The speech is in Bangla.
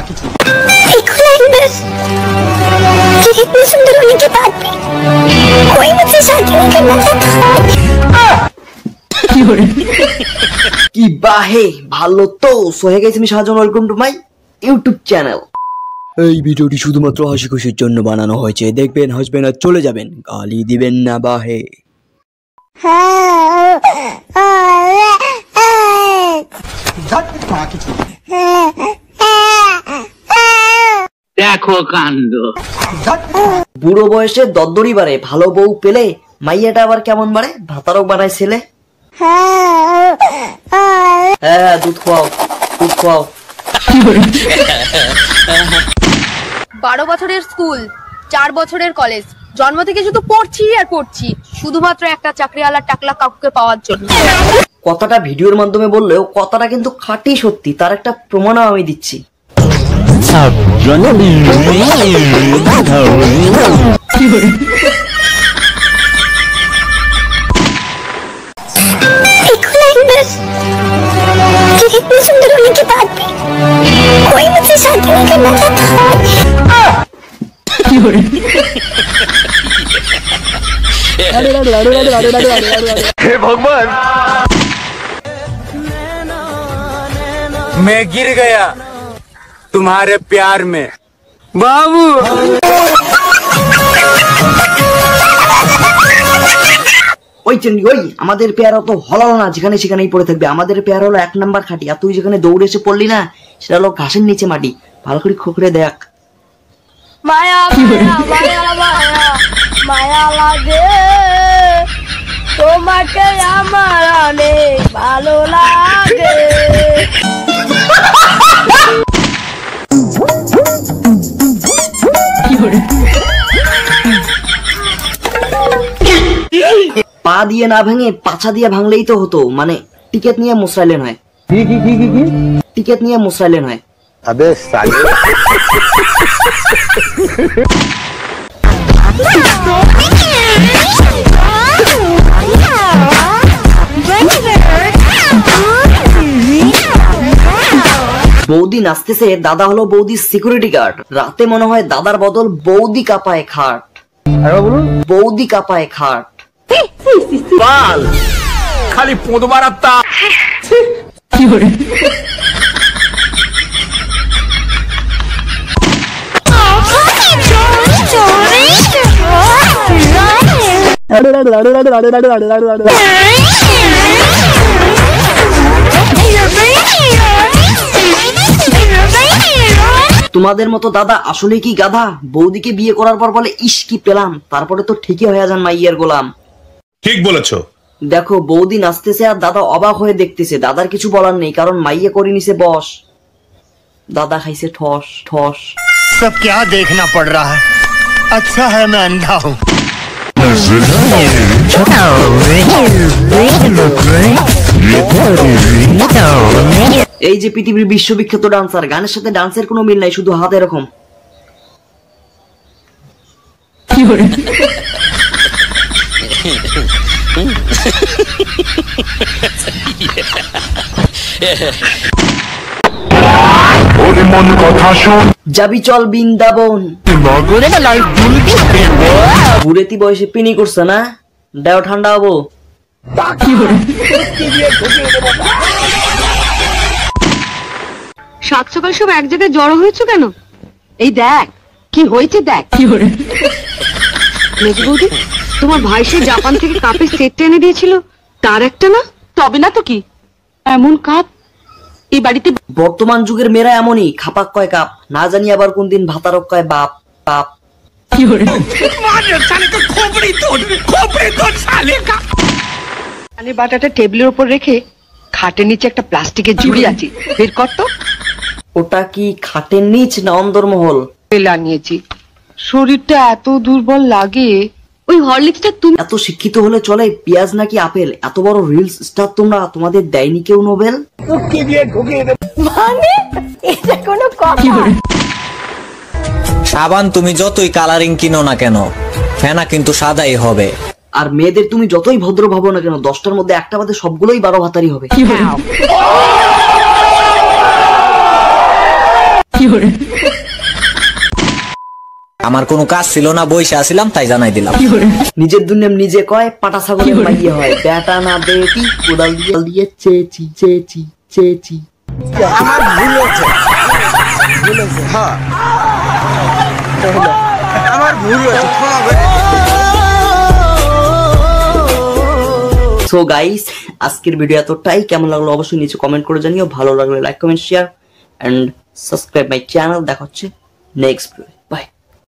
देखो लाइनर, इतनी सुंदर होने के बाद भी कोई मुझसे शादी नहीं करना चाहता। কি বাহে ভালো তো সহে গেছি আমি Shahjahan. Welcome to my YouTube channel. এই ভিডিওটি শুধুমাত্র হাসি খুশির জন্য বানানো হয়েছে, দেখবেন হাসবেন আর চলে যাবেন, গালি দিবেন না বাহে। দেখো কাণ্ড। বুড়ো বয়সে দদ্দরি বাড়ে, ভালো বউ পেলে মাইয়াটা আবার কেমন বাড়ে, ভাতারক বানায় ছেলে। হ্যাঁ দুধ খাও, দুধ খাও। 12 বছরের স্কুল, 4 বছরের কলেজ, জন্ম থেকে শুধু পড়ছি আর পড়ছি, শুধুমাত্র একটা চাকরিওয়ালা টাকলা কাকুকে পাওয়ার জন্য। কথাটা ভিডিওর মাধ্যমে বললেও কথাটা কিন্তু খাঁটি সত্যি, তার একটা প্রমাণও আমি দিচ্ছি। इतनी सुंदर होने के बाद भी कोई मुझसे शादी नहीं करना चाहता। हे भगवान, मैं गिर गया तुम्हारे प्यार में बाबू। ওই চেন্ডি ওই, আমাদের পেয়ারা তো হলো না, যেখানে সেখানেই পড়ে থাকবে। আমাদের পেয়ারা হলো 1 নাম্বার খাটি, আর তুই যেখানে দৌড়ে এসে পড়লি না, সেটা হলো ঘাসের নিচে মাটি। ভালো করে খোকরে দেখ। মায়া মায়া মায়া মায়া লাগে তোমাকে আমার অনেক ভালো লাগে। পা দিয়ে না ভেঙে পাছা দিয়ে ভাঙলেই তো হতো, মানে টিকেট নিয়ে মুসরাইলেন হয়। টিকেট নিয়ে মুসরাইলেন হয়। अबे साले। বৌদি নাচতেছে, দাদা হলো বৌদির সিকিউরিটি গার্ড। রাতে মনে হয় দাদার বদল বৌদি কাপায় খাট, বৌদি কাপায় খাট। बाल खाली पोद मारता। তোমাদের মতো দাদা আসলে কি গাধা? বৌদিকে বিয়ে করার পর বলে ইস কি পেলাম, তারপরে তো ঠিকই হয়ে যান মাইয়ের গোলাম। ঠিক বলেছো। দেখো বৌদি নাচতেছে আর দাদা অবাক হয়ে দেখতেছে। দাদার কিছু বলার নেই, কারণ মাইয়ে করে নিছে বস। দাদা খাইছে ঠস ঠস। सब क्या देखना पड़ रहा है? अच्छा है मैं अंधा हूँ। এই যে পৃথিবীর বিশ্ববিখ্যাত ডান্সার, গানের সাথে ডান্সের কোনো মিল নাই, শুধু হাত এরকম। যাবি চল বৃন্দাবন। বুড়েতি বয়সে পিনি করছে না, দেও ঠান্ডা হবো। সাত সকাল সব এক জায়গায় জড়ো হয়েছে কেন? এই দেখ কি হয়েছে, দেখ। মেজ বৌদি, তোমার ভাই সে জাপান থেকে কাপের সেট এনে দিয়েছিল, তার একটা না? তবে না তো কি, এমন কাপ এই বাড়িতে। বর্তমান যুগের মেয়েরা এমনই, খাপাক কয় কাপ, না জানি আবার কোন দিন ভাতারক কয় বাপ বাপ। বাটাটা টেবিলের উপর রেখে খাটের নিচে একটা প্লাস্টিকের ঝুড়ি আছে, বের কর তো। ওটা কি খাটের নিচ না অন্দরমহল? নিয়েছি, শরীরটা এত দুর্বল লাগে। ওই হরলিক্সটা তুমি এত শিক্ষিত হলে চলে, পেঁয়াজ নাকি আপেল? এত বড় রিলস স্টার তোমরা, তোমাদের দেয়নি কেউ নোবেল? মানে এটা কোনো কথা? সাবান তুমি যতই কালারিং কিনো না কেন, ফেনা কিন্তু সাদাই হবে। আর মেয়েদের তুমি যতই ভদ্র ভাবো না কেন, 10টার মধ্যে একটা বাদে সবগুলোই 12 ভাতারি হবে। আমার কোনো কাজ ছিল না, বইসা আসিলাম তাই জানাই দিলাম। নিজের দুনিয়া নিজে কয়, পাটা ছাগলের মাইয়ে হয়, বেটা না বেটি, কোদাল দিয়ে চেচি চেচি চেচি। সো গাইস, আজকের ভিডিও এতটাই। কেমন লাগলো অবশ্যই নিচে কমেন্ট করে জানিও। ভালো লাগলে like comment share and subscribe my channel. দেখা হচ্ছে নেক্সট ভিডিও। বাই।